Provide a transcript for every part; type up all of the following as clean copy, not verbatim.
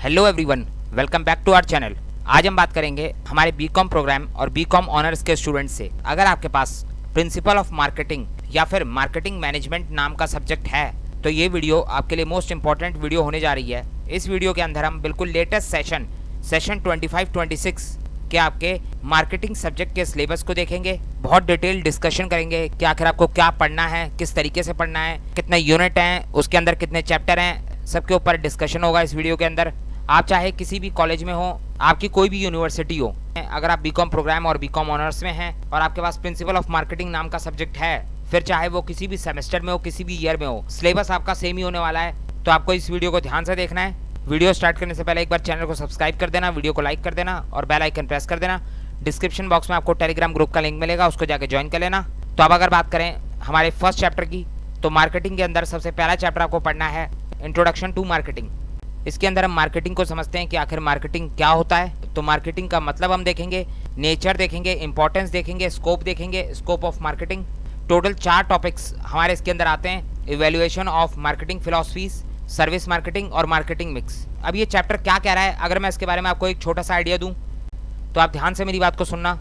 Hello everyone, welcome back to our channel. आज हम बात करेंगे हमारे बीकॉम प्रोग्राम और बीकॉम ऑनर्स के स्टूडेंट से। अगर आपके पास प्रिंसिपल ऑफ मार्केटिंग या फिर मार्केटिंग मैनेजमेंट नाम का सब्जेक्ट है तो ये वीडियो आपके लिए मोस्ट इंपॉर्टेंट वीडियो होने जा रही है। इस वीडियो के अंदर हम बिल्कुल लेटेस्ट सेशन 25-26 के आपके मार्केटिंग सब्जेक्ट के सिलेबस को देखेंगे। बहुत डिटेल डिस्कशन करेंगे कि आखिर आपको क्या पढ़ना है, किस तरीके से पढ़ना है, कितने यूनिट हैं, उसके अंदर कितने चैप्टर हैं, सबके ऊपर डिस्कशन होगा इस वीडियो के अंदर। आप चाहे किसी भी कॉलेज में हो, आपकी कोई भी यूनिवर्सिटी हो, अगर आप बीकॉम प्रोग्राम और बीकॉम ऑनर्स में हैं और आपके पास प्रिंसिपल ऑफ मार्केटिंग नाम का सब्जेक्ट है, फिर चाहे वो किसी भी सेमेस्टर में हो, किसी भी ईयर में हो, सिलेबस आपका सेम ही होने वाला है। तो आपको इस वीडियो को ध्यान से देखना है। वीडियो स्टार्ट करने से पहले एक बार चैनल को सब्सक्राइब कर देना, वीडियो को लाइक कर देना और बेल आइकन प्रेस कर देना। डिस्क्रिप्शन बॉक्स में आपको टेलीग्राम ग्रुप का लिंक मिलेगा, उसको जाके ज्वाइन कर लेना। तो अब अगर बात करें हमारे फर्स्ट चैप्टर की, तो मार्केटिंग के अंदर सबसे पहला चैप्टर आपको पढ़ना है इंट्रोडक्शन टू मार्केटिंग। इसके अंदर हम मार्केटिंग को समझते हैं कि आखिर मार्केटिंग क्या होता है। तो मार्केटिंग का मतलब हम देखेंगे, नेचर देखेंगे, इंपॉर्टेंस देखेंगे, स्कोप देखेंगे, scope of marketing. Total 4 topics हमारे इसके अंदर आते हैं: evaluation of marketing philosophies, service marketing और मार्केटिंग मिक्स। अब ये चैप्टर क्या कह रहा है, अगर मैं इसके बारे में आपको एक छोटा सा आइडिया दूं तो आप ध्यान से मेरी बात को सुनना।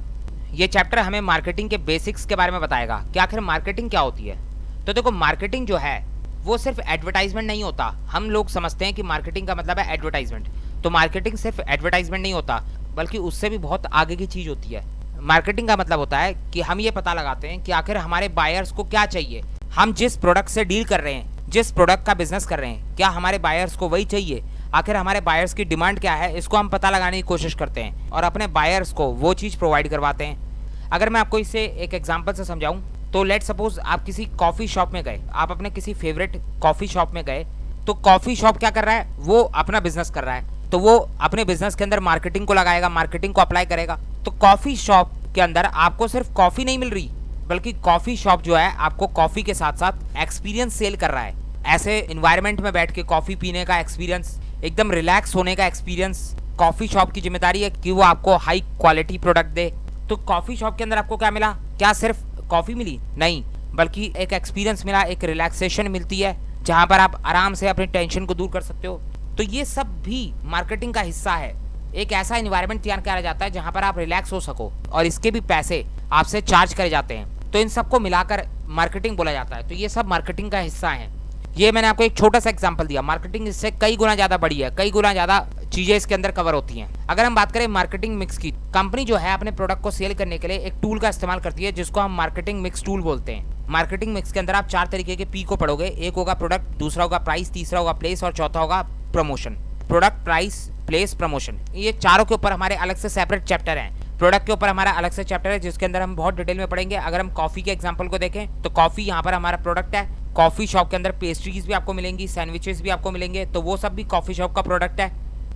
ये चैप्टर हमें मार्केटिंग के बेसिक्स के बारे में बताएगा कि आखिर मार्केटिंग क्या होती है। तो देखो, मार्केटिंग जो है वो सिर्फ एडवर्टाइजमेंट नहीं होता। हम लोग समझते हैं कि मार्केटिंग का मतलब है एडवर्टाइजमेंट, तो मार्केटिंग सिर्फ एडवर्टाइजमेंट नहीं होता, बल्कि उससे भी बहुत आगे की चीज़ होती है। मार्केटिंग का मतलब होता है कि हम ये पता लगाते हैं कि आखिर हमारे बायर्स को क्या चाहिए। हम जिस प्रोडक्ट से डील कर रहे हैं, जिस प्रोडक्ट का बिजनेस कर रहे हैं, क्या हमारे बायर्स को वही चाहिए? आखिर हमारे बायर्स की डिमांड क्या है, इसको हम पता लगाने की कोशिश करते हैं और अपने बायर्स को वो चीज़ प्रोवाइड करवाते हैं। अगर मैं आपको इसे एक एग्जांपल से समझाऊं तो लेट सपोज आप किसी कॉफ़ी शॉप में गए, आप अपने किसी फेवरेट कॉफ़ी शॉप में गए, तो कॉफ़ी शॉप क्या कर रहा है, वो अपना बिजनेस कर रहा है, तो वो अपने बिजनेस के अंदर मार्केटिंग को लगाएगा, मार्केटिंग को अप्लाई करेगा। तो कॉफ़ी शॉप के अंदर आपको सिर्फ कॉफ़ी नहीं मिल रही, बल्कि कॉफ़ी शॉप जो है आपको कॉफ़ी के साथ साथ एक्सपीरियंस सेल कर रहा है। ऐसे इन्वायरमेंट में बैठ के कॉफ़ी पीने का एक्सपीरियंस, एकदम रिलैक्स होने का एक्सपीरियंस, कॉफ़ी शॉप की जिम्मेदारी है कि वो आपको हाई क्वालिटी प्रोडक्ट दे। तो कॉफ़ी शॉप के अंदर आपको क्या मिला? क्या सिर्फ कॉफ़ी मिली? नहीं, बल्कि एक एक्सपीरियंस मिला, एक रिलैक्सेशन मिलती है जहाँ पर आप आराम से अपनी टेंशन को दूर कर सकते हो। तो ये सब भी मार्केटिंग का हिस्सा है। एक ऐसा इन्वायरमेंट तैयार किया जाता है जहाँ पर आप रिलैक्स हो सको और इसके भी पैसे आपसे चार्ज करे जाते हैं। तो इन सबको मिलाकर मार्केटिंग बोला जाता है। तो ये सब मार्केटिंग का हिस्सा है। ये मैंने आपको एक छोटा सा एग्जांपल दिया। मार्केटिंग इससे कई गुना ज़्यादा बड़ी है, कई गुना ज़्यादा चीज़ें इसके अंदर कवर होती हैं। अगर हम बात करें मार्केटिंग मिक्स की, कंपनी जो है अपने प्रोडक्ट को सेल करने के लिए एक टूल का इस्तेमाल करती है जिसको हम मार्केटिंग मिक्स टूल बोलते हैं। मार्केटिंग मिक्स के अंदर आप 4 तरीके के पी को पढ़ोगे। एक होगा प्रोडक्ट, दूसरा होगा प्राइस, तीसरा होगा प्लेस और चौथा होगा promotion. Product, price, place, promotion, ये चारों के ऊपर हमारे अलग से सेपरेट चैप्टर हैं। प्रोडक्ट के ऊपर हमारा अलग से चैप्टर है जिसके अंदर हम बहुत डिटेल में पढ़ेंगे। अगर हम कॉफ़ी के एग्जांपल को देखें तो कॉफ़ी यहाँ पर हमारा प्रोडक्ट है। कॉफ़ी शॉप के अंदर पेस्ट्रीज भी आपको मिलेंगी, सैंडविचेस भी आपको मिलेंगे, तो वो सब भी कॉफ़ी शॉप का प्रोडक्ट है।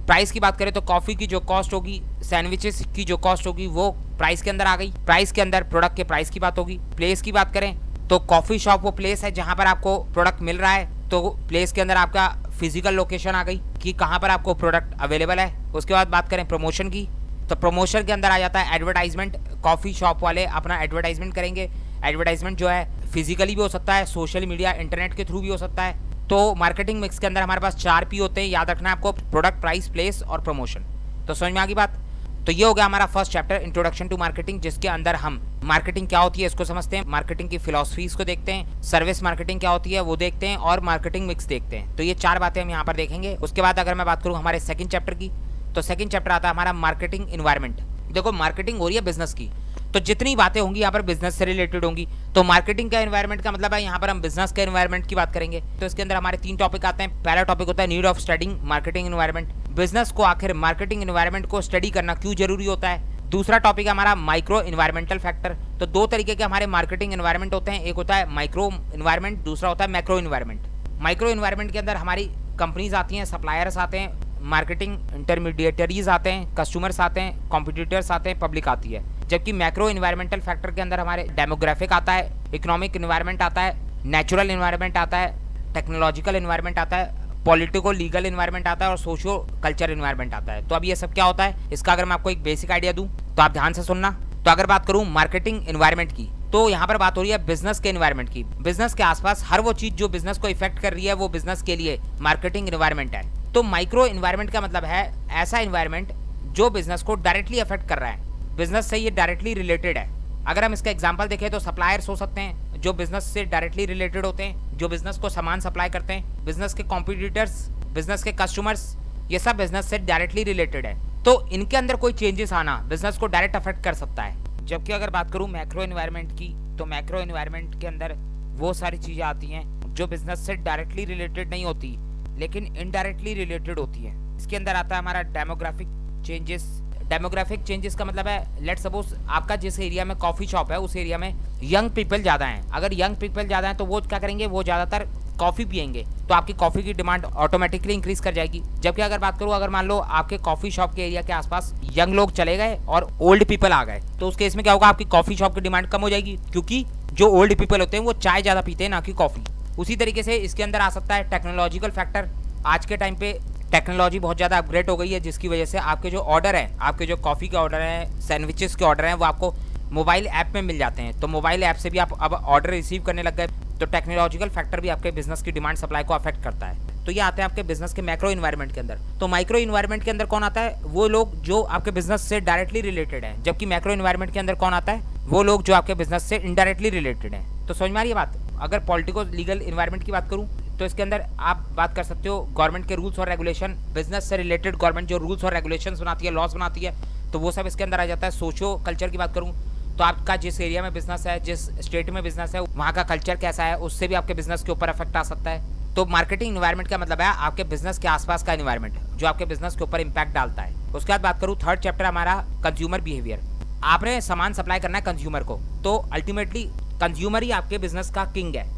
प्राइस की बात करें तो कॉफ़ी की जो कॉस्ट होगी, सैंडविचेस की जो कॉस्ट होगी, वो प्राइस के अंदर आ गई। प्राइस के अंदर प्रोडक्ट के प्राइस की बात होगी। प्लेस की बात करें तो कॉफ़ी शॉप वो प्लेस है जहाँ पर आपको प्रोडक्ट मिल रहा है, तो प्लेस के अंदर आपका फिजिकल लोकेशन आ गई कि कहाँ पर आपको प्रोडक्ट अवेलेबल है। उसके बाद बात करें प्रमोशन की, तो प्रमोशन के अंदर आ जाता है एडवर्टाइजमेंट। कॉफ़ी शॉप वाले अपना एडवर्टाइजमेंट करेंगे। एडवर्टाइजमेंट जो है फिजिकली भी हो सकता है, सोशल मीडिया, इंटरनेट के थ्रू भी हो सकता है। तो मार्केटिंग मिक्स के अंदर हमारे पास 4 पी होते हैं, याद रखना है आपको: प्रोडक्ट, प्राइस, प्लेस और प्रमोशन। तो समझ में आ गई बात। तो ये हो गया हमारा first chapter introduction to marketing, जिसके अंदर हम मार्केटिंग क्या होती है इसको समझते हैं, मार्केटिंग की फिलॉसफीज को देखते हैं, सर्विस मार्केटिंग क्या होती है वो देखते हैं और मार्केटिंग मिक्स देखते हैं। तो ये 4 बातें हम यहाँ पर देखेंगे। उसके बाद अगर मैं बात करूँ हमारे सेकंड चैप्टर की, तो सेकंड चैप्टर आता है हमारा मार्केटिंग इन्वायरमेंट। देखो, मार्केटिंग हो रही है बिजनेस की, तो जितनी बातें होंगी यहाँ पर बिजनेस से रिलेटेड होंगी। तो मार्केटिंग का एनवायरनमेंट का मतलब है यहाँ पर हम बिजनेस के एनवायरनमेंट की बात करेंगे। तो इसके अंदर हमारे 3 टॉपिक आते हैं। पहला टॉपिक होता है need of studying marketing environment, business को आखिर मार्केटिंग एनवायरनमेंट को स्टडी करना क्यों जरूरी होता है। दूसरा टॉपिक है हमारा माइक्रो एनवायरमेंटल फैक्टर। तो 2 तरीके के हमारे मार्केटिंग एनवायरनमेंट होते हैं, एक होता है माइक्रो एनवायरनमेंट, दूसरा होता है मैक्रो एनवायरनमेंट। माइक्रो एनवायरनमेंट के अंदर हमारी कंपनीज आती हैं, सप्लायर्स आते हैं, मार्केटिंग इंटरमीडिएटरीज आते हैं, कस्टमर्स आते हैं, कॉम्पिटिटर्स आते हैं, पब्लिक आती है। जबकि मैक्रो एनवायरमेंटल फैक्टर के अंदर हमारे डेमोग्राफिक आता है, इकोनॉमिक एनवायरनमेंट आता है, नेचुरल एनवायरनमेंट आता है, टेक्नोलॉजिकल एनवायरनमेंट आता है, पॉलिटिको लीगल एनवायरनमेंट आता है और सोशियो कल्चर एनवायरनमेंट आता है। तो अब ये सब क्या होता है, इसका अगर मैं आपको एक बेसिक आइडिया दूं तो आप ध्यान से सुनना। तो अगर बात करूं मार्केटिंग एनवायरनमेंट की, तो यहाँ पर बात हो रही है बिजनेस के एनवायरनमेंट की। बिजनेस के आसपास हर वो चीज जो बिजनेस को इफेक्ट कर रही है वो बिजनेस के लिए मार्केटिंग एनवायरनमेंट है। तो माइक्रो इन्वायरमेंट का मतलब है ऐसा इन्वायरमेंट जो बिजनेस को डायरेक्टली अफेक्ट कर रहा है, बिजनेस से ये डायरेक्टली रिलेटेड है। अगर हम इसका एग्जांपल देखें तो सप्लायर्स हो सकते हैं जो बिजनेस से डायरेक्टली रिलेटेड होते हैं, जो बिजनेस को सामान सप्लाई करते हैं, बिजनेस के कॉम्पिटिटर्स, बिजनेस के कस्टमर्स, ये सब बिजनेस से डायरेक्टली रिलेटेड है। तो इनके अंदर कोई चेंजेस आना बिजनेस को डायरेक्ट अफेक्ट कर सकता है। जबकि अगर बात करूं मैक्रो एनवायरनमेंट की, तो मैक्रो एनवायरनमेंट के अंदर वो सारी चीज़ें आती हैं जो बिजनेस से डायरेक्टली रिलेटेड नहीं होती लेकिन इनडायरेक्टली रिलेटेड होती है। इसके अंदर आता है हमारा डेमोग्राफिक चेंजेस। डेमोग्राफिक चेंजेस का मतलब है लेट्स सपोज आपका जिस एरिया में कॉफ़ी शॉप है उस एरिया में यंग पीपल ज़्यादा हैं। अगर यंग पीपल ज़्यादा हैं तो वो क्या करेंगे, वो ज़्यादातर कॉफ़ी पियेंगे, तो आपकी कॉफ़ी की डिमांड ऑटोमेटिकली इंक्रीज कर जाएगी। जबकि अगर बात करूँ, अगर मान लो आपके कॉफ़ी शॉप के एरिया के आसपास यंग लोग चले गए और ओल्ड पीपल आ गए, तो उस केस में क्या होगा, आपकी कॉफ़ी शॉप की डिमांड कम हो जाएगी, क्योंकि जो ओल्ड पीपल होते हैं वो चाय ज़्यादा पीते हैं ना कि कॉफ़ी। उसी तरीके से इसके अंदर आ सकता है टेक्नोलॉजिकल फैक्टर। आज के टाइम पे टेक्नोलॉजी बहुत ज़्यादा अपग्रेड हो गई है, जिसकी वजह से आपके जो ऑर्डर है, आपके जो कॉफ़ी के ऑर्डर हैं, सैंडविचेस के ऑर्डर हैं, वो आपको मोबाइल ऐप में मिल जाते हैं। तो मोबाइल ऐप से भी आप अब ऑर्डर रिसीव करने लग गए। तो टेक्नोलॉजिकल फैक्टर भी आपके बिजनेस की डिमांड सप्लाई को अफेक्ट करता है। तो ये आते हैं आपके बिजनेस के मैक्रो इन्वायरमेंट के अंदर। तो माइक्रो इन्वायरमेंट के अंदर कौन आता है, वो लोग जो आपके बिजनेस से डायरेक्टली रिलेटेड है। जबकि मैक्रो इन्वायरमेंट के अंदर कौन आता है, वो लोग जो आपके बिजनेस से इनडायरेक्टली रिलेटेड है। तो समझ में आ रही है बात। अगर पॉलिटिको लीगल इन्वायरमेंट की बात करूँ तो इसके अंदर आप बात कर सकते हो गवर्नमेंट के रूल्स और रेगुलेशन, बिजनेस से रिलेटेड गवर्नमेंट जो रूल्स और रेगुलेशंस बनाती है, लॉस बनाती है, तो वो सब इसके अंदर आ जाता है। सोशियो कल्चर की बात करूँ तो आपका जिस एरिया में बिजनेस है, जिस स्टेट में बिजनेस है, वहाँ का कल्चर कैसा है, उससे भी आपके बिजनेस के ऊपर इफेक्ट आ सकता है। तो मार्केटिंग इन्वायरमेंट का मतलब है आपके बिजनेस के आसपास का इन्वायरमेंट जो आपके बिजनेस के ऊपर इंपैक्ट डालता है। उसके बाद बात करूँ थर्ड चैप्टर हमारा कंज्यूमर बिहेवियर। आपने सामान सप्लाई करना है कंज्यूमर को, तो अल्टीमेटली कंज्यूमर ही आपके बिजनेस का किंग है।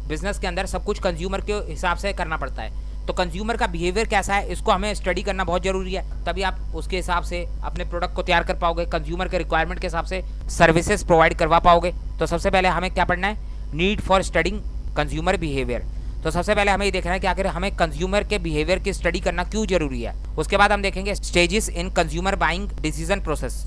बिजनेस के अंदर सब कुछ कंज्यूमर के हिसाब से करना पड़ता है। तो कंज्यूमर का बिहेवियर कैसा है, इसको हमें स्टडी करना बहुत जरूरी है, तभी आप उसके हिसाब से अपने प्रोडक्ट को तैयार कर पाओगे, कंज्यूमर के रिक्वायरमेंट के हिसाब से सर्विसेज प्रोवाइड करवा पाओगे। तो सबसे पहले हमें क्या पढ़ना है, need for studying consumer behaviour. तो सबसे पहले हमें ये देखना है कि आखिर हमें कंज्यूमर के बिहेवियर की स्टडी करना क्यों जरूरी है। उसके बाद हम देखेंगे stages in consumer buying decision process.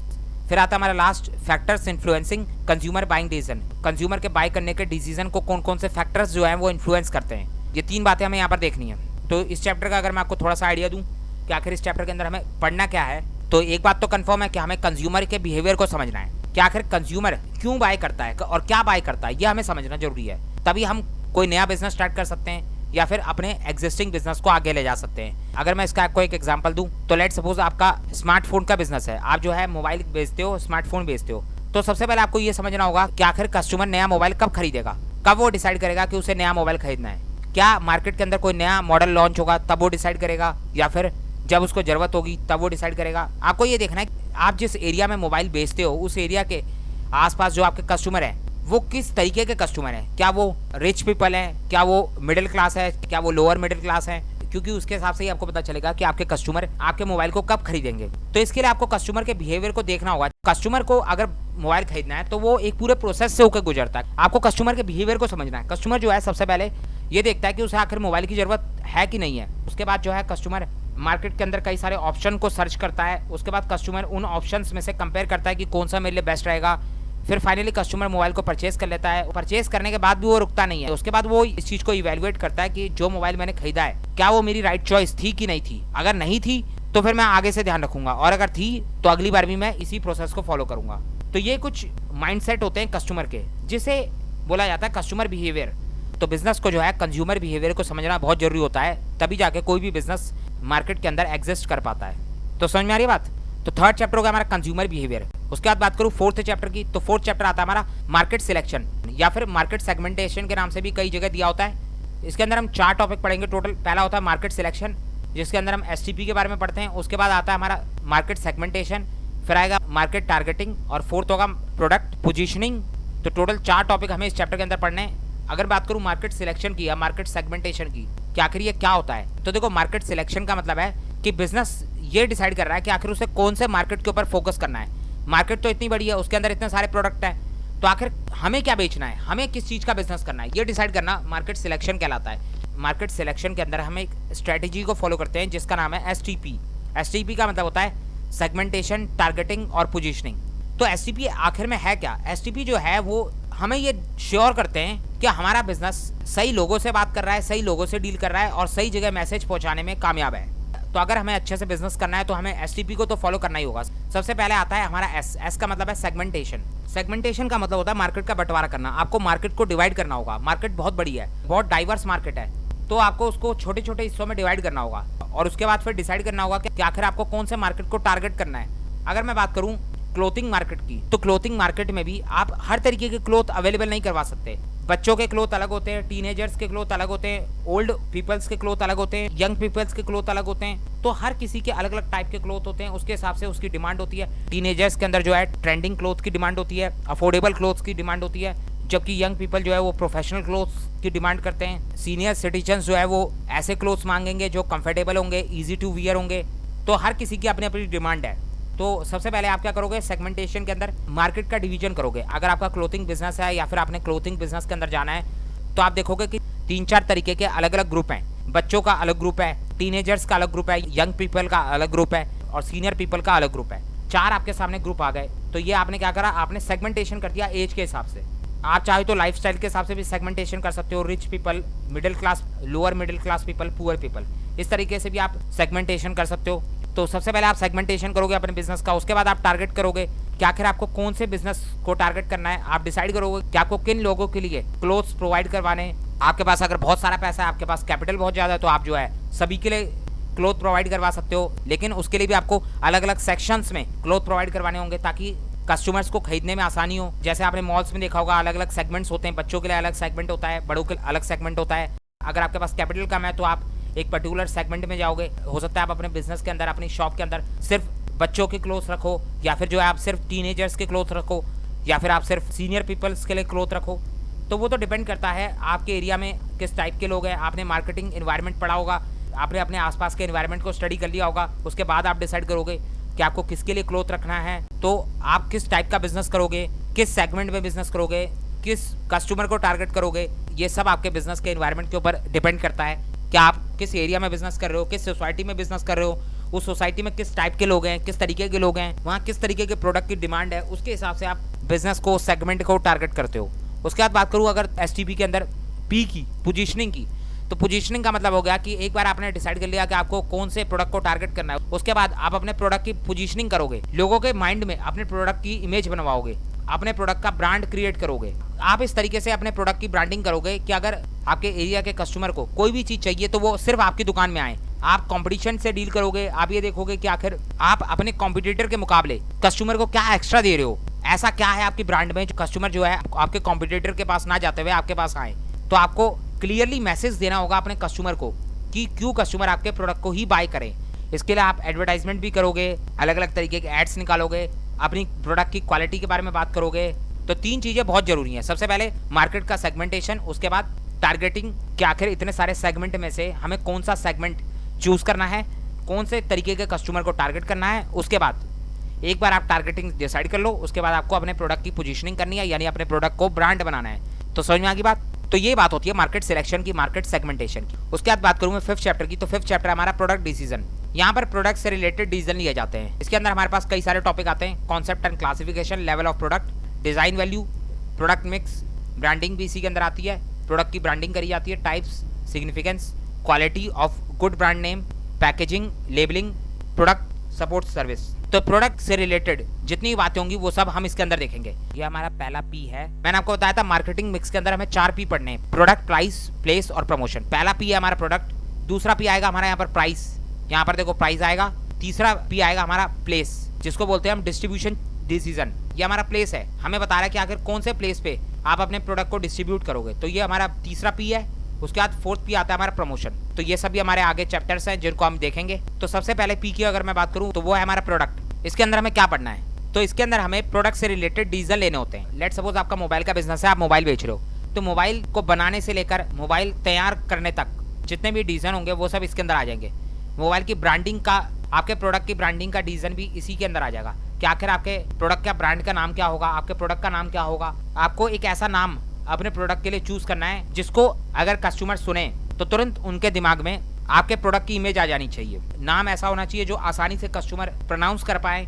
फिर आता हमारा last factors influencing consumer buying decision. Consumer के बाय करने के डिसीजन को कौन कौन से फैक्टर्स जो हैं वो इन्फ्लुएंस करते हैं। ये तीन बातें हमें यहाँ पर देखनी है। तो इस चैप्टर का अगर मैं आपको थोड़ा सा आइडिया दूं कि आखिर इस चैप्टर के अंदर हमें पढ़ना क्या है, तो एक बात तो कंफर्म है कि हमें कंज्यूमर के बिहेवियर को समझना है कि आखिर कंज्यूमर क्यों बाय करता है और क्या बाय करता है, ये हमें समझना जरूरी है। तभी हम कोई नया बिजनेस स्टार्ट कर सकते हैं या फिर अपने एग्जिस्टिंग बिजनेस को आगे ले जा सकते हैं। अगर मैं इसका आपको एक एग्जांपल दूं तो लेट सपोज आपका स्मार्टफोन का बिजनेस है, आप जो है मोबाइल बेचते हो, स्मार्टफोन बेचते हो। तो सबसे पहले आपको ये समझना होगा कि आखिर कस्टमर नया मोबाइल कब खरीदेगा, कब वो डिसाइड करेगा कि उसे नया मोबाइल खरीदना है। क्या मार्केट के अंदर कोई नया मॉडल लॉन्च होगा तब वो डिसाइड करेगा, या फिर जब उसको जरूरत होगी तब वो डिसाइड करेगा। आपको ये देखना है आप जिस एरिया में मोबाइल बेचते हो उस एरिया के आसपास जो आपके कस्टमर है वो किस तरीके के कस्टमर हैं। क्या वो रिच पीपल हैं, क्या वो मिडिल क्लास है, क्या वो लोअर मिडिल क्लास है, क्योंकि उसके हिसाब से ही आपको पता चलेगा कि आपके कस्टमर आपके मोबाइल को कब खरीदेंगे। तो इसके लिए आपको कस्टमर के बिहेवियर को देखना होगा। कस्टमर को अगर मोबाइल खरीदना है तो वो एक पूरे प्रोसेस से होकर गुजरता है। आपको कस्टमर के बिहेवियर को समझना है। कस्टमर जो है सबसे पहले ये देखता है कि उसे आखिर मोबाइल की जरूरत है कि नहीं है। उसके बाद जो है कस्टमर मार्केट के अंदर कई सारे ऑप्शन को सर्च करता है। उसके बाद कस्टमर उन ऑप्शंस में से कंपेयर करता है कि कौन सा मेरे लिए बेस्ट रहेगा। फिर फाइनली कस्टमर मोबाइल को परचेज कर लेता है। परचेज करने के बाद भी वो रुकता नहीं है। उसके बाद वो इस चीज़ को इवेल्युएट करता है कि जो मोबाइल मैंने खरीदा है क्या वो मेरी राइट चॉइस थी कि नहीं थी। अगर नहीं थी तो फिर मैं आगे से ध्यान रखूंगा, और अगर थी तो अगली बार भी मैं इसी प्रोसेस को फॉलो करूंगा। तो ये कुछ माइंडसेट होते हैं कस्टमर के, जिसे बोला जाता है कस्टमर बिहेवियर। तो बिजनेस को जो है कंज्यूमर बिहेवियर को समझना बहुत जरूरी होता है, तभी जाके कोई भी बिजनेस मार्केट के अंदर एग्जिस्ट कर पाता है। तो समझ में आ रही है बात। तो थर्ड चैप्टर होगा हमारा कंज्यूमर बिहेवियर। उसके बाद बात करूँ फोर्थ चैप्टर की, तो फोर्थ चैप्टर आता है हमारा मार्केट सिलेक्शन, या फिर मार्केट सेगमेंटेशन के नाम से भी कई जगह दिया होता है। इसके अंदर हम 4 टॉपिक पढ़ेंगे टोटल। पहला होता है मार्केट सिलेक्शन, जिसके अंदर हम एसटीपी के बारे में पढ़ते हैं। उसके बाद आता है हमारा मार्केट सेगमेंटेशन, फिर आएगा मार्केट टारगेटिंग, और फोर्थ होगा प्रोडक्ट पोजिशनिंग। तो टोटल 4 टॉपिक हमें इस चैप्टर के अंदर पढ़ने हैं। अगर बात करूँ मार्केट सिलेक्शन की या मार्केट सेगमेंटेशन की कि आखिर ये क्या होता है, तो देखो मार्केट सिलेक्शन का मतलब है कि बिजनेस ये डिसाइड कर रहा है कि आखिर उसे कौन से मार्केट के ऊपर फोकस करना है। मार्केट तो इतनी बड़ी है, उसके अंदर इतने सारे प्रोडक्ट हैं, तो आखिर हमें क्या बेचना है, हमें किस चीज़ का बिजनेस करना है, ये डिसाइड करना मार्केट सिलेक्शन कहलाता है। मार्केट सिलेक्शन के अंदर हम एक स्ट्रेटेजी को फॉलो करते हैं जिसका नाम है एसटीपी। एसटीपी का मतलब होता है सेगमेंटेशन, टारगेटिंग और पोजीशनिंग। तो एसटीपी आखिर में है क्या। एसटीपी जो है वो हमें ये श्योर करते हैं कि हमारा बिजनेस सही लोगों से बात कर रहा है, सही लोगों से डील कर रहा है और सही जगह मैसेज पहुंचाने में कामयाब है। तो अगर हमें अच्छे से बिजनेस करना है तो हमें एसटीपी को तो फॉलो करना ही होगा। सबसे पहले आता है हमारा एस का मतलब है सेगमेंटेशन। सेगमेंटेशन का मतलब होता है मार्केट का बंटवारा करना। आपको मार्केट को डिवाइड करना होगा। मार्केट बहुत बड़ी है, बहुत डाइवर्स मार्केट है, तो आपको उसको छोटे छोटे हिस्सों में डिवाइड करना होगा और उसके बाद फिर डिसाइड करना होगा कि आखिर आपको कौन से मार्केट को टारगेट करना है। अगर मैं बात करूं क्लोथिंग मार्केट की, तो क्लोथिंग मार्केट में भी आप हर तरीके के क्लोथ अवेलेबल नहीं करवा सकते। बच्चों के क्लोथ अलग होते हैं, टीनेजर्स के क्लोथ अलग होते हैं, ओल्ड पीपल्स के क्लोथ अलग होते हैं, यंग पीपल्स के क्लोथ अलग होते हैं। तो हर किसी के अलग अलग टाइप के क्लोथ होते हैं, उसके हिसाब से उसकी डिमांड होती है। टीनेजर्स के अंदर जो है ट्रेंडिंग क्लोथ की डिमांड होती है, अफोर्डेबल क्लोथ्स की डिमांड होती है, जबकि यंग पीपल जो है वो प्रोफेशनल क्लोथ्स की डिमांड करते हैं। सीनियर सिटीजन्स जो है वो ऐसे क्लोथ्स मांगेंगे जो कंफर्टेबल होंगे, ईजी टू वियर होंगे। तो हर किसी की अपनी अपनी डिमांड है। तो सबसे पहले आप क्या करोगे, सेगमेंटेशन के अंदर मार्केट का डिवीजन करोगे। अगर आपका क्लोथिंग बिजनेस है या फिर आपने क्लोथिंग बिजनेस के अंदर जाना है तो आप देखोगे कि 3-4 तरीके के अलग अलग ग्रुप हैं। बच्चों का अलग ग्रुप है, टीनेजर्स का अलग ग्रुप है, यंग पीपल का अलग ग्रुप है और सीनियर पीपल का अलग ग्रुप है। 4 आपके सामने ग्रुप आ गए। तो ये आपने क्या करा, आपने सेगमेंटेशन कर दिया एज के हिसाब से। आप चाहे तो लाइफस्टाइल के हिसाब से भी सेगमेंटेशन कर सकते हो, rich people, middle class, lower middle class people, poor people, इस तरीके से भी आप सेगमेंटेशन कर सकते हो। तो सबसे पहले आप सेगमेंटेशन करोगे अपने बिजनेस का, उसके बाद आप टारगेट करोगे कि आखिर आपको कौन से बिजनेस को टारगेट करना है। आप डिसाइड करोगे कि आपको किन लोगों के लिए क्लोथ्स प्रोवाइड करवाने हैं। आपके पास अगर बहुत सारा पैसा है, आपके पास कैपिटल बहुत ज़्यादा है, तो आप जो है सभी के लिए क्लोथ प्रोवाइड करवा सकते हो। लेकिन उसके लिए भी आपको अलग अलग सेक्शंस में क्लोथ प्रोवाइड करवाने होंगे ताकि कस्टमर्स को खरीदने में आसानी हो। जैसे आपने मॉल्स में देखा होगा, अलग अलग सेगमेंट्स होते हैं। बच्चों के लिए अलग सेगमेंट होता है, बड़ों के अलग सेगमेंट होता है। अगर आपके पास कैपिटल कम है तो आप एक पर्टिकुलर सेगमेंट में जाओगे। हो सकता है आप अपने बिजनेस के अंदर, अपनी शॉप के अंदर सिर्फ बच्चों के क्लोथ रखो, या फिर जो है आप सिर्फ टीनेजर्स के क्लोथ रखो, या फिर आप सिर्फ सीनियर पीपल्स के लिए क्लोथ रखो। तो वो तो डिपेंड करता है आपके एरिया में किस टाइप के लोग हैं। आपने मार्केटिंग एनवायरनमेंट पढ़ा होगा, आपने अपने आसपास के एनवायरनमेंट को स्टडी कर लिया होगा। उसके बाद आप डिसाइड करोगे कि आपको किसके लिए क्लोथ रखना है। तो आप किस टाइप का बिजनेस करोगे, किस सेगमेंट में बिजनेस करोगे, किस कस्टमर को टारगेट करोगे, ये सब आपके बिजनेस के एनवायरनमेंट के ऊपर डिपेंड करता है कि आप किस एरिया में बिजनेस कर रहे हो, किस सोसाइटी में बिजनेस कर रहे हो, उस सोसाइटी में किस टाइप के लोग हैं, किस तरीके के लोग हैं, वहाँ किस तरीके के प्रोडक्ट की डिमांड है, उसके हिसाब से आप बिजनेस को, सेगमेंट को टारगेट करते हो। उसके बाद बात करूँ अगर एसटीपी के अंदर पी की, पोजीशनिंग की, तो पोजीशनिंग का मतलब हो गया कि एक बार आपने डिसाइड कर लिया कि आपको कौन से प्रोडक्ट को टारगेट करना है, उसके बाद आप अपने प्रोडक्ट की पोजीशनिंग करोगे, लोगों के माइंड में अपने प्रोडक्ट की इमेज बनवाओगे, अपने प्रोडक्ट का ब्रांड क्रिएट करोगे। आप इस तरीके से अपने प्रोडक्ट की ब्रांडिंग करोगे कि अगर आपके एरिया के कस्टमर को कोई भी चीज चाहिए तो वो सिर्फ आपकी दुकान में आए। आप कंपटीशन से डील करोगे। आप ये देखोगे कि आखिर आप अपने कॉम्पिटिटर के मुकाबले कस्टमर को क्या एक्स्ट्रा दे रहे हो, ऐसा क्या है आपकी ब्रांड में जो कस्टमर जो है आपके कॉम्पिटिटर के पास ना जाते हुए आपके पास आए। तो आपको क्लियरली मैसेज देना होगा अपने कस्टमर को कि क्यों कस्टमर आपके प्रोडक्ट को ही बाय करें। इसके लिए आप एडवर्टाइजमेंट भी करोगे, अलग अलग तरीके के एड्स निकालोगे, अपनी प्रोडक्ट की क्वालिटी के बारे में बात करोगे। तो 3 चीजें बहुत जरूरी हैं। सबसे पहले मार्केट का सेगमेंटेशन, उसके बाद टारगेटिंग कि आखिर इतने सारे सेगमेंट में से हमें कौन सा सेगमेंट चूज करना है, कौन से तरीके के कस्टमर को टारगेट करना है। उसके बाद एक बार आप टारगेटिंग डिसाइड कर लो, उसके बाद आपको अपने प्रोडक्ट की पोजीशनिंग करनी है, यानी अपने प्रोडक्ट को ब्रांड बनाना है। तो समझ में आ गई बात। तो ये बात होती है मार्केट सिलेक्शन की, मार्केट सेगमेंटेशन की। उसके बाद बात करूँ मैं 5th चैप्टर की। तो 5th चैप्टर हमारा प्रोडक्ट डिसीजन। यहाँ पर प्रोडक्ट से रिलेटेड डिसीजन लिए जाते हैं। इसके अंदर हमारे पास कई सारे टॉपिक आते हैं। Concept and classification, level of product, design value, product mix, branding भी इसी के अंदर आती है। प्रोडक्ट की ब्रांडिंग करी जाती है, types, significance, quality of good brand name, packaging, labelling, product support service. तो प्रोडक्ट से रिलेटेड जितनी बातें होंगी वो सब हम इसके अंदर देखेंगे। ये हमारा पहला पी है। मैंने आपको बताया था मार्केटिंग मिक्स के अंदर हमें 4 पी पढ़ने हैं, प्रोडक्ट, प्राइस, प्लेस और प्रमोशन। पहला पी है हमारा प्रोडक्ट, दूसरा पी आएगा हमारा यहाँ पर प्राइस, यहाँ पर देखो प्राइस आएगा। तीसरा पी आएगा हमारा प्लेस, जिसको बोलते हैं हम डिस्ट्रीब्यूशन डिसीजन। ये हमारा प्लेस है, हमें बता रहा है कि आखिर कौन से प्लेस पे आप अपने प्रोडक्ट को डिस्ट्रीब्यूट करोगे। तो ये हमारा तीसरा पी है। उसके बाद 4th पी आता है हमारा प्रमोशन। तो ये सभी हमारे आगे चैप्टर्स हैं जिनको हम देखेंगे। तो सबसे पहले पी की अगर मैं बात करूं तो वो है हमारा प्रोडक्ट। इसके अंदर हमें क्या पढ़ना है, तो इसके अंदर हमें प्रोडक्ट से रिलेटेड डिसीजन लेने होते हैं। लेट सपोज आपका मोबाइल का बिजनेस है, आप मोबाइल बेच रहे हो, तो मोबाइल को बनाने से लेकर मोबाइल तैयार करने तक जितने भी डिसीजन होंगे वो सब इसके अंदर आ जाएंगे। मोबाइल की ब्रांडिंग का, आपके प्रोडक्ट की ब्रांडिंग का डिसीजन भी इसी के अंदर आ जाएगा कि आखिर आपके प्रोडक्ट का ब्रांड का नाम क्या होगा, आपके प्रोडक्ट का नाम क्या होगा। आपको एक ऐसा नाम अपने प्रोडक्ट के लिए चूज करना है जिसको अगर कस्टमर सुने तो तुरंत उनके दिमाग में आपके प्रोडक्ट की इमेज आ जानी चाहिए। नाम ऐसा होना चाहिए जो आसानी से कस्टमर प्रोनाउंस कर पाए।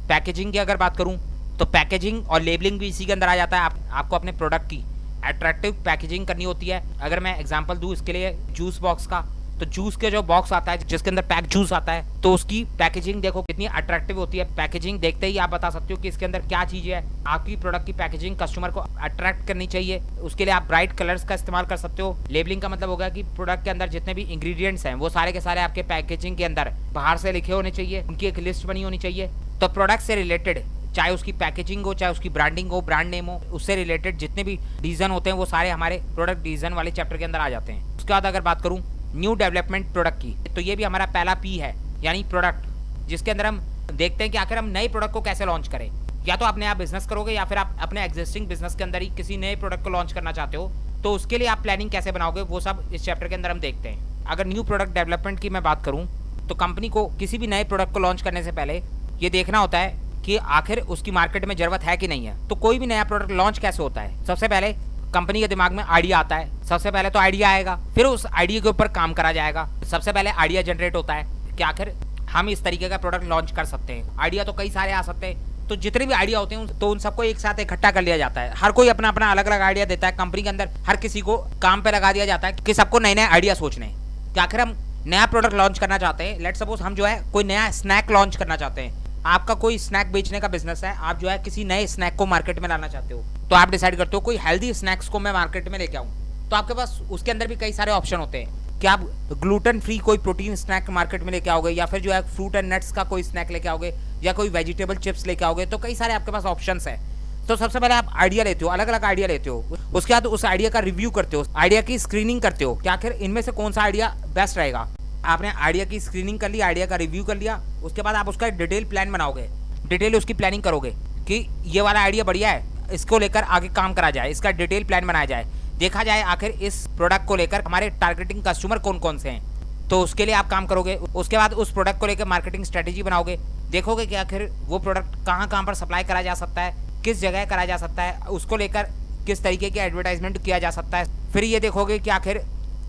पैकेजिंग की अगर बात करूं तो पैकेजिंग और लेबलिंग भी इसी के अंदर आ जाता है। आपको अपने प्रोडक्ट की अट्रैक्टिव पैकेजिंग करनी होती है। अगर मैं एग्जांपल दूं इसके लिए जूस बॉक्स का, तो जूस के जो बॉक्स आता है जिसके अंदर पैक जूस आता है, तो उसकी पैकेजिंग देखो कितनी अट्रैक्टिव होती है। पैकेजिंग देखते ही आप बता सकते हो कि इसके अंदर क्या चीज है। आपकी प्रोडक्ट की पैकेजिंग कस्टमर को अट्रैक्ट करनी चाहिए, उसके लिए आप ब्राइट कलर्स का इस्तेमाल कर सकते हो। लेबलिंग का मतलब होगा कि प्रोडक्ट के अंदर जितने भी इंग्रेडिएंट्स हैं वो सारे के सारे आपके पैकेजिंग के अंदर बाहर से लिखे होने चाहिए, उनकी एक लिस्ट बनी होनी चाहिए। तो प्रोडक्ट से रिलेटेड चाहे उसकी पैकेजिंग हो, चाहे उसकी ब्रांडिंग हो, ब्रांड नेम हो, उससे रिलेटेड जितने भी डिजाइन होते हैं वो सारे हमारे प्रोडक्ट डिजाइन वाले चैप्टर के अंदर आ जाते हैं। उसके बाद अगर बात करूं न्यू डेवलपमेंट प्रोडक्ट की, तो ये भी हमारा पहला पी है, यानी प्रोडक्ट, जिसके अंदर हम देखते हैं कि आखिर हम नए प्रोडक्ट को कैसे लॉन्च करें। या तो आप नया बिजनेस करोगे या फिर आप अपने एग्जिस्टिंग बिजनेस के अंदर ही किसी नए प्रोडक्ट को लॉन्च करना चाहते हो, तो उसके लिए आप प्लानिंग कैसे बनाओगे वो सब इस चैप्टर के अंदर हम देखते हैं। अगर न्यू प्रोडक्ट डेवलपमेंट की मैं बात करूं तो कंपनी को किसी भी नए प्रोडक्ट को लॉन्च करने से पहले ये देखना होता है कि आखिर उसकी मार्केट में जरूरत है कि नहीं है। तो कोई भी नया प्रोडक्ट लॉन्च कैसे होता है, सबसे पहले कंपनी के दिमाग में आइडिया आता है। सबसे पहले तो आइडिया आएगा, फिर उस आइडिया के ऊपर काम करा जाएगा। सबसे पहले आइडिया जनरेट होता है कि आखिर हम इस तरीके का प्रोडक्ट लॉन्च कर सकते हैं। आइडिया तो कई सारे आ सकते हैं, तो जितने भी आइडिया होते हैं तो उन सबको एक साथ इकट्ठा कर लिया जाता है। हर कोई अपना अपना अलग अलग आइडिया देता है। कंपनी के अंदर हर किसी को काम पे लगा दिया जाता है कि सबको नए नए आइडिया सोचने हैं कि आखिर हम नया प्रोडक्ट लॉन्च करना चाहते हैं। लेट्स सपोज हम जो है कोई नया स्नैक लॉन्च करना चाहते हैं। आपका कोई स्नैक बेचने का बिजनेस है, आप जो है किसी नए स्नैक को मार्केट में लाना चाहते हो, तो आप डिसाइड करते हो कोई हेल्दी स्नैक्स को मैं मार्केट में लेके आऊं। तो आपके पास उसके अंदर भी कई सारे ऑप्शन होते हैं कि आप ग्लूटेन फ्री कोई प्रोटीन स्नैक मार्केट में लेके आओगे, या फिर जो है फ्रूट एंड नट्स का कोई स्नैक लेके आओगे, या कोई वेजिटेबल चिप्स लेके आओगे। तो कई सारे आपके पास ऑप्शंस है। तो सबसे पहले आप आइडिया लेते हो, अलग अलग आइडिया लेते हो। उसके बाद उस आइडिया का रिव्यू करते हो, आइडिया की स्क्रीनिंग करते हो कि आखिर इनमें से कौन सा आइडिया बेस्ट रहेगा। आपने आइडिया की स्क्रीनिंग कर ली, आइडिया का रिव्यू कर लिया, उसके बाद आप उसका डिटेल प्लान बनाओगे, डिटेल उसकी प्लानिंग करोगे कि ये वाला आइडिया बढ़िया है, इसको लेकर आगे काम करा जाए, इसका डिटेल प्लान बनाया जाए, देखा जाए आखिर इस प्रोडक्ट को लेकर हमारे टारगेटिंग कस्टमर कौन कौन से हैं। तो उसके लिए आप काम करोगे। उसके बाद उस प्रोडक्ट को लेकर मार्केटिंग स्ट्रेटेजी बनाओगे, देखोगे कि आखिर वो प्रोडक्ट कहाँ कहाँ पर सप्लाई करा जा सकता है, किस जगह करा जा सकता है, उसको लेकर किस तरीके की एडवर्टाइजमेंट किया जा सकता है। फिर ये देखोगे कि आखिर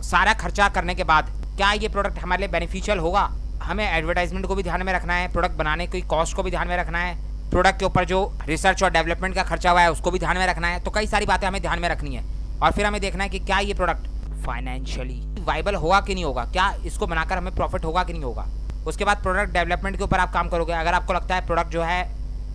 सारा खर्चा करने के बाद क्या ये प्रोडक्ट हमारे लिए बेनिफिशियल होगा। हमें एडवर्टाइजमेंट को भी ध्यान में रखना है, प्रोडक्ट बनाने की कॉस्ट को भी ध्यान में रखना है, प्रोडक्ट के ऊपर जो रिसर्च और डेवलपमेंट का खर्चा हुआ है उसको भी ध्यान में रखना है। तो कई सारी बातें हमें ध्यान में रखनी है। और फिर हमें देखना है कि क्या ये प्रोडक्ट फाइनेंशियली वाइबल होगा कि नहीं होगा, क्या इसको बनाकर हमें प्रॉफिट होगा कि नहीं होगा। उसके बाद प्रोडक्ट डेवलपमेंट के ऊपर आप काम करोगे। अगर आपको लगता है प्रोडक्ट जो है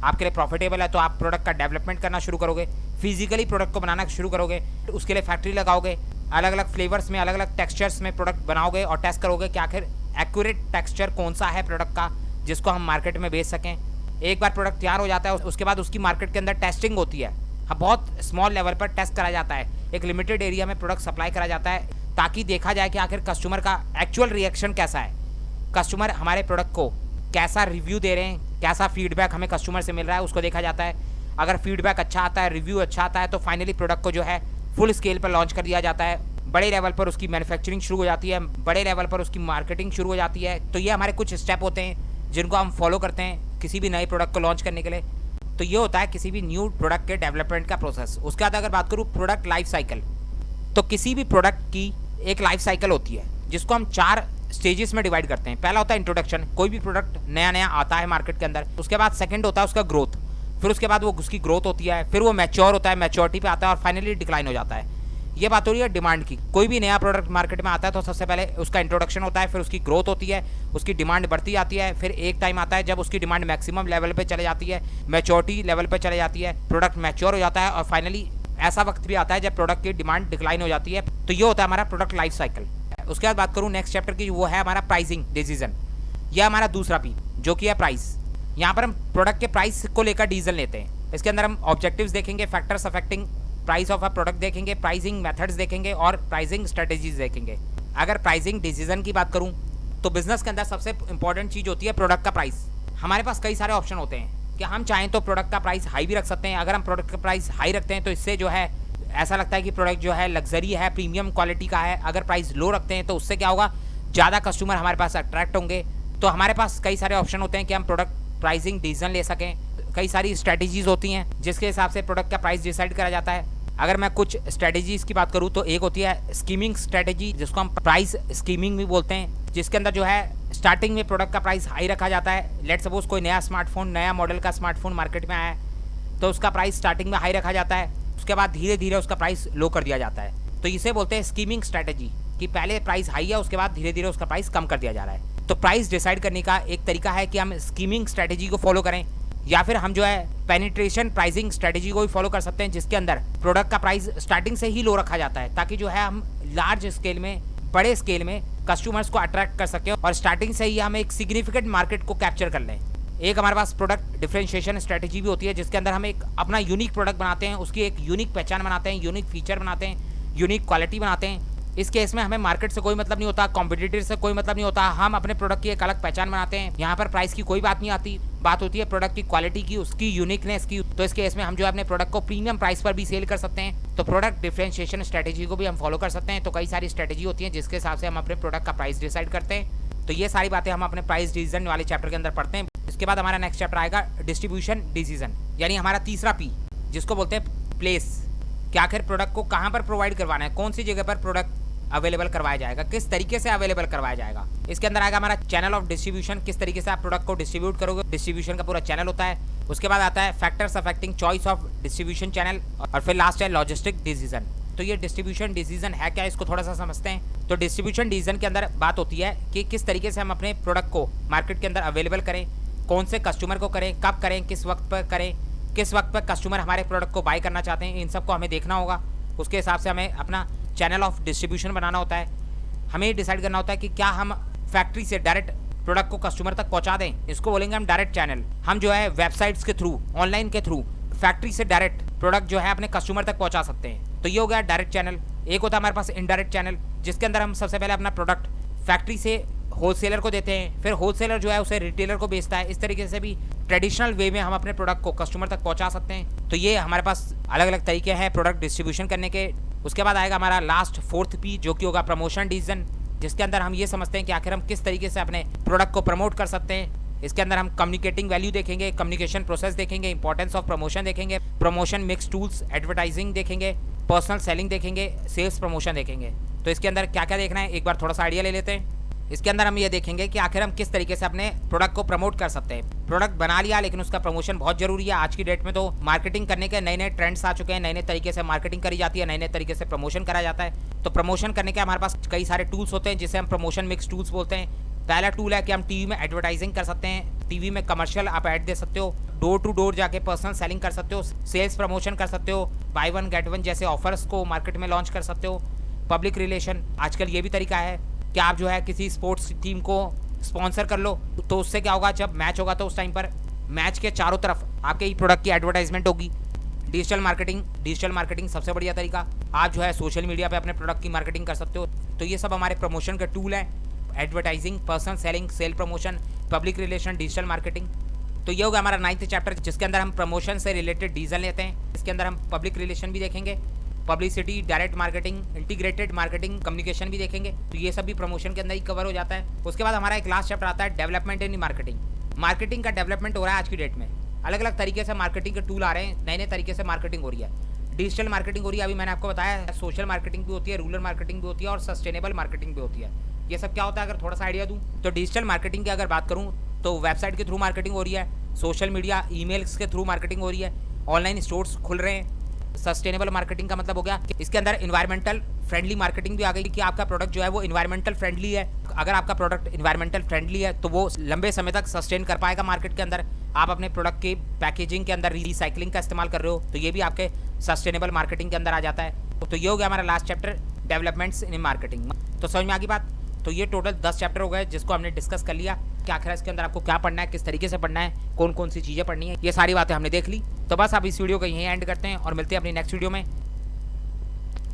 आपके लिए प्रॉफिटेबल है तो आप प्रोडक्ट का डेवलपमेंट करना शुरू करोगे, फिजिकली प्रोडक्ट को बनाना शुरू करोगे। उसके लिए फैक्ट्री लगाओगे, अलग अलग फ्लेवर्स में, अलग अलग टेक्सचर्स में प्रोडक्ट बनाओगे और टेस्ट करोगे कि आखिर एक्यूरेट टेक्सचर कौन सा है प्रोडक्ट का जिसको हम मार्केट में बेच सकें। एक बार प्रोडक्ट तैयार हो जाता है उसके बाद उसकी मार्केट के अंदर टेस्टिंग होती है। हाँ, बहुत स्मॉल लेवल पर टेस्ट करा जाता है, एक लिमिटेड एरिया में प्रोडक्ट सप्लाई करा जाता है ताकि देखा जाए कि आखिर कस्टमर का एक्चुअल रिएक्शन कैसा है, कस्टमर हमारे प्रोडक्ट को कैसा रिव्यू दे रहे हैं, कैसा फीडबैक हमें कस्टमर से मिल रहा है उसको देखा जाता है। अगर फीडबैक अच्छा आता है, रिव्यू अच्छा आता है, तो फाइनली प्रोडक्ट को जो है फुल स्केल पर लॉन्च कर दिया जाता है। बड़े लेवल पर उसकी मैन्युफैक्चरिंग शुरू हो जाती है, बड़े लेवल पर उसकी मार्केटिंग शुरू हो जाती है। तो ये हमारे कुछ स्टेप होते हैं जिनको हम फॉलो करते हैं किसी भी नए प्रोडक्ट को लॉन्च करने के लिए। तो ये होता है किसी भी न्यू प्रोडक्ट के डेवलपमेंट का प्रोसेस। उसके बाद अगर बात करूँ प्रोडक्ट लाइफ साइकिल, तो किसी भी प्रोडक्ट की एक लाइफ साइकिल होती है जिसको हम 4 स्टेजेस में डिवाइड करते हैं। पहला होता है इंट्रोडक्शन, कोई भी प्रोडक्ट नया नया आता है मार्केट के अंदर। उसके बाद सेकंड होता है उसका ग्रोथ, फिर उसके बाद वो उसकी ग्रोथ होती है, फिर वो मैच्योर होता है, मैच्योरिटी पे आता है और फाइनली डिक्लाइन हो जाता है। ये बात हो रही है डिमांड की। कोई भी नया प्रोडक्ट मार्केट में आता है तो सबसे पहले उसका इंट्रोडक्शन होता है, फिर उसकी ग्रोथ होती है, उसकी डिमांड बढ़ती जाती है, फिर एक टाइम आता है जब उसकी डिमांड मैक्सिमम लेवल पे चले जाती है, मैच्योरिटी लेवल पे चले जाती है, प्रोडक्ट मैच्योर हो जाता है और फाइनली ऐसा वक्त भी आता है जब प्रोडक्ट की डिमांड डिक्लाइन हो जाती है। तो ये होता है हमारा प्रोडक्ट लाइफ साइकिल। उसके बाद बात करूँ नेक्स्ट चैप्टर की, वो है हमारा प्राइसिंग डिसीजन। यह हमारा दूसरा पी जो कि है प्राइस। यहाँ पर हम प्रोडक्ट के प्राइस को लेकर डिसीजन लेते हैं। इसके अंदर हम ऑब्जेक्टिव्स देखेंगे, factors affecting price of a product देखेंगे, प्राइसिंग मेथड्स देखेंगे और प्राइसिंग स्ट्रेटेजीज देखेंगे। अगर प्राइसिंग डिसीजन की बात करूं तो बिजनेस के अंदर सबसे इंपॉर्टेंट चीज होती है प्रोडक्ट का प्राइस। हमारे पास कई सारे ऑप्शन होते हैं कि हम चाहें तो प्रोडक्ट का प्राइस हाई भी रख सकते हैं। अगर हम प्रोडक्ट का प्राइस हाई रखते हैं तो इससे जो है ऐसा लगता है कि प्रोडक्ट जो है लग्जरी है, प्रीमियम क्वालिटी का है। अगर प्राइस लो रखते हैं तो उससे क्या होगा, ज़्यादा कस्टमर हमारे पास अट्रैक्ट होंगे। तो हमारे पास कई सारे ऑप्शन होते हैं कि हम प्रोडक्ट प्राइसिंग डिसीजन ले सकें। कई सारी स्ट्रेटेजीज होती हैं जिसके हिसाब से प्रोडक्ट का प्राइस डिसाइड करा जाता है। अगर मैं कुछ स्ट्रेटेजीज की बात करूं तो एक होती है स्कीमिंग स्ट्रेटेजी, जिसको हम प्राइस स्कीमिंग भी बोलते हैं, जिसके अंदर जो है स्टार्टिंग में प्रोडक्ट का प्राइस हाई रखा जाता है। लेट सपोज कोई नया स्मार्टफोन, नया मॉडल का स्मार्टफोन मार्केट में आया है तो उसका प्राइस स्टार्टिंग में हाई रखा जाता है, उसके बाद धीरे धीरे उसका प्राइस लो कर दिया जाता है। तो इसे बोलते हैं स्कीमिंग स्ट्रेटेजी। कि पहले प्राइस हाई है, उसके बाद धीरे धीरे उसका प्राइस कम कर दिया जा रहा है। तो प्राइस डिसाइड करने का एक तरीका है कि हम स्कीमिंग स्ट्रेटेजी को फॉलो करें, या फिर हम जो है पेनिट्रेशन प्राइसिंग स्ट्रेटेजी को भी फॉलो कर सकते हैं, जिसके अंदर प्रोडक्ट का प्राइस स्टार्टिंग से ही लो रखा जाता है, ताकि जो है हम लार्ज स्केल में, बड़े स्केल में कस्टमर्स को अट्रैक्ट कर सकें और स्टार्टिंग से ही हम एक सिग्निफिकेंट मार्केट को कैप्चर कर लें। एक हमारे पास प्रोडक्ट डिफरेंशिएशन स्ट्रेटेजी भी होती है, जिसके अंदर हम एक अपना यूनिक प्रोडक्ट बनाते हैं, उसकी एक यूनिक पहचान बनाते हैं, यूनिक फीचर बनाते हैं, यूनिक क्वालिटी बनाते हैं। इस केस में हमें मार्केट से कोई मतलब नहीं होता, कॉम्पिटिटर से कोई मतलब नहीं होता, हम अपने प्रोडक्ट की एक अलग पहचान बनाते हैं। यहाँ पर प्राइस की कोई बात नहीं आती, बात होती है प्रोडक्ट की क्वालिटी की, उसकी यूनिकनेस की। तो इस केस में हम जो है अपने प्रोडक्ट को प्रीमियम प्राइस पर भी सेल कर सकते हैं। तो प्रोडक्ट डिफरेंशिएशन स्ट्रेटेजी को भी हम फॉलो कर सकते हैं। तो कई सारी स्ट्रेटेजी होती है जिसके हिसाब से हम अपने प्रोडक्ट का प्राइस डिसाइड करते हैं। तो ये सारी बातें हम अपने प्राइस डिसीजन वाले चैप्टर के अंदर पढ़ते हैं। इसके बाद हमारा नेक्स्ट चैप्टर आएगा डिस्ट्रीब्यूशन डिसीजन, यानी हमारा तीसरा पी, जिसको बोलते हैं प्लेस, कि आखिर प्रोडक्ट को कहाँ पर प्रोवाइड करवाना है, कौन सी जगह पर प्रोडक्ट अवेलेबल करवाया जाएगा, किस तरीके से अवेलेबल करवाया जाएगा। इसके अंदर आएगा हमारा चैनल ऑफ डिस्ट्रीब्यूशन, किस तरीके से आप प्रोडक्ट को डिस्ट्रीब्यूट करोगे, डिस्ट्रीब्यूशन का पूरा चैनल होता है। उसके बाद आता है factors affecting choice of distribution channel, और फिर लास्ट है लॉजिस्टिक डिसीजन। तो ये डिस्ट्रीब्यूशन डिसीजन है क्या, इसको थोड़ा सा समझते हैं। तो डिस्ट्रीब्यूशन डिसीजन के अंदर बात होती है कि किस तरीके से हम अपने प्रोडक्ट को मार्केट के अंदर अवेलेबल करें, कौन से कस्टमर को करें, कब करें, किस वक्त पर करें, किस वक्त पर कस्टमर हमारे प्रोडक्ट को बाय करना चाहते हैं, इन सबको हमें देखना होगा। उसके हिसाब से हमें अपना चैनल ऑफ डिस्ट्रीब्यूशन बनाना होता है। हमें डिसाइड करना होता है कि क्या हम फैक्ट्री से डायरेक्ट प्रोडक्ट को कस्टमर तक पहुंचा दें, इसको बोलेंगे हम डायरेक्ट चैनल। हम जो है वेबसाइट्स के थ्रू, ऑनलाइन के थ्रू फैक्ट्री से डायरेक्ट प्रोडक्ट जो है अपने कस्टमर तक पहुंचा सकते हैं। तो ये हो गया डायरेक्ट चैनल। एक होता है हमारे पास इनडायरेक्ट चैनल, जिसके अंदर हम सबसे पहले अपना प्रोडक्ट फैक्ट्री से होलसेलर को देते हैं, फिर होलसेलर जो है उसे रिटेलर को बेचता है। इस तरीके से भी ट्रेडिशनल वे में हम अपने प्रोडक्ट को कस्टमर तक पहुंचा सकते हैं। तो ये हमारे पास अलग अलग तरीके हैं प्रोडक्ट डिस्ट्रीब्यूशन करने के। उसके बाद आएगा हमारा लास्ट फोर्थ पी, जो कि होगा प्रमोशन डिसीजन, जिसके अंदर हम ये समझते हैं कि आखिर हम किस तरीके से अपने प्रोडक्ट को प्रमोट कर सकते हैं। इसके अंदर हम कम्युनिकेटिंग वैल्यू देखेंगे, कम्युनिकेशन प्रोसेस देखेंगे, इंपॉर्टेंस ऑफ प्रमोशन देखेंगे, प्रमोशन मिक्स टूल्स, एडवर्टाइजिंग देखेंगे, पर्सनल सेलिंग देखेंगे, सेल्स प्रमोशन देखेंगे। तो इसके अंदर क्या क्या देखना है, एक बार थोड़ा सा आइडिया ले लेते हैं। इसके अंदर हम ये देखेंगे कि आखिर हम किस तरीके से अपने प्रोडक्ट को प्रमोट कर सकते हैं। प्रोडक्ट बना लिया, लेकिन उसका प्रमोशन बहुत जरूरी है। आज की डेट में तो मार्केटिंग करने के नए नए ट्रेंड्स आ चुके हैं, नए नए तरीके से मार्केटिंग करी जाती है, नए नए तरीके से प्रमोशन करा जाता है। तो प्रमोशन करने के हमारे पास कई सारे टूल्स होते हैं, जिसे हम प्रमोशन मिक्स टूल्स बोलते हैं। पहला टूल है कि हम टीवी में एडवर्टाइजिंग कर सकते हैं, टीवी में कमर्शियल आप ऐड दे सकते हो, डोर टू डोर जाके पर्सनल सेलिंग कर सकते हो, सेल्स प्रमोशन कर सकते हो, बाय वन गेट वन जैसे ऑफर्स को मार्केट में लॉन्च कर सकते हो। पब्लिक रिलेशन, आजकल ये भी तरीका है कि आप जो है किसी स्पोर्ट्स टीम को स्पॉन्सर कर लो, तो उससे क्या होगा, जब मैच होगा तो उस टाइम पर मैच के चारों तरफ आपके ही प्रोडक्ट की एडवर्टाइजमेंट होगी। डिजिटल मार्केटिंग सबसे बढ़िया तरीका, आप जो है सोशल मीडिया पे अपने प्रोडक्ट की मार्केटिंग कर सकते हो। तो ये सब हमारे प्रमोशन के टूल हैं, advertising, personal selling, sale promotion, public relation, digital marketing. तो ये होगा हमारा 9th चैप्टर, जिसके अंदर हम प्रमोशन से रिलेटेड डिसीजन लेते हैं। इसके अंदर हम पब्लिक रिलेशन भी देखेंगे, publicity, direct marketing, integrated marketing, communication भी देखेंगे। तो ये सब भी प्रमोशन के अंदर ही कवर हो जाता है। उसके बाद हमारा एक लास्ट चैप्टर आता है डेवलपमेंट इन मार्केटिंग। मार्केटिंग का डेवलपमेंट हो रहा है आज की डेट में, अलग अलग तरीके से मार्केटिंग के टूल आ रहे हैं, नए नए तरीके से मार्केटिंग हो रही है। डिजिटल मार्केटिंग हो रही है, अभी मैंने आपको बताया, सोशल मार्केटिंग भी होती है, रूरल मार्केटिंग भी होती है, और सस्टेनेबल मार्केटिंग भी होती है। ये सब क्या होता है, अगर थोड़ा सा आइडिया दूँ तो डिजिटल मार्केटिंग की अगर बात करूँ तो वेबसाइट के थ्रू मार्केटिंग हो रही है, सोशल मीडिया, ईमेल्स के थ्रू मार्केटिंग हो रही है, ऑनलाइन स्टोर्स खुल रहे हैं। सस्टेनेबल मार्केटिंग का मतलब हो गया कि इसके अंदर इन्वायरमेंटल फ्रेंडली मार्केटिंग भी आ गई, कि आपका प्रोडक्ट जो है वो इन्वायरमेंटल फ्रेंडली है। अगर आपका प्रोडक्ट इन्वायरमेंटल फ्रेंडली है तो वो लंबे समय तक सस्टेन कर पाएगा मार्केट के अंदर। आप अपने प्रोडक्ट की पैकेजिंग के अंदर रिसाइकलिंग का इस्तेमाल कर रहे हो, तो ये भी आपके सस्टेनेबल मार्केटिंग के अंदर आ जाता है। तो ये हो गया हमारा last chapter, developments in marketing. तो समझ में आ गई बात। तो ये टोटल 10 चैप्टर हो गए, जिसको हमने डिस्कस कर लिया कि आखिर इसके अंदर आपको क्या पढ़ना है, किस तरीके से पढ़ना है, कौन कौन सी चीज़ें पढ़नी है, ये सारी बातें हमने देख ली। तो बस अब इस वीडियो को यहीं एंड करते हैं और मिलते हैं अपनी नेक्स्ट वीडियो में।